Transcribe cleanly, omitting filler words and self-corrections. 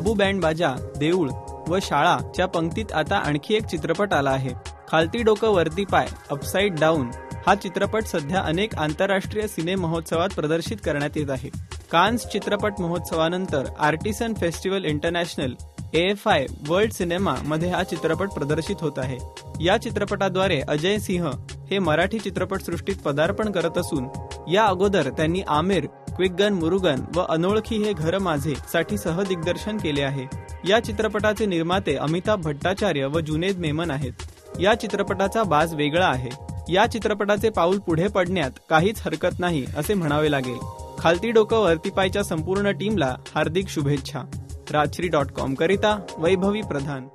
बाबू band बाजा, देऊळ व शाळा च्या पंक्तीत आता आणखी एक चित्रपट आला आहे. खालती डोकं वरती पाय, अपसाइड डाऊन हा चित्रपट सध्या अनेक आंतरराष्ट्रीय सिने महोत्सवात प्रदर्शित करण्यात येत आहे. कान्स चित्रपट महोत्सवानंतर artisan festival international AFI world cinema मध्ये हा चित्रपट प्रदर्शित होत आहे. या चित्रपटाद्वारे अजय सिंह हे मराठी चित्रपटसृष्टीत पदार्पण करत असून या अगोदर त्यांनी आमिर, क्विक गन मुरुगन व अनोळखी हे घर माझे साठी सहदिग्दर्शन केले आहे. या चित्रपटाचे निर्माते अमिताभ भट्टाचार्य व जुनेद मेमन आहेत. या चित्रपटाचा बाज वेगळा आहे. या चित्रपटाचे पाऊल पुढे पडण्यात काहीच हरकत नाही असे म्हणावे लागेल. खालती डोकं वरती पायच्या संपूर्ण टीमला हार्दिक शुभेच्छा. राजश्री.com करिता वैभवी प्रधान.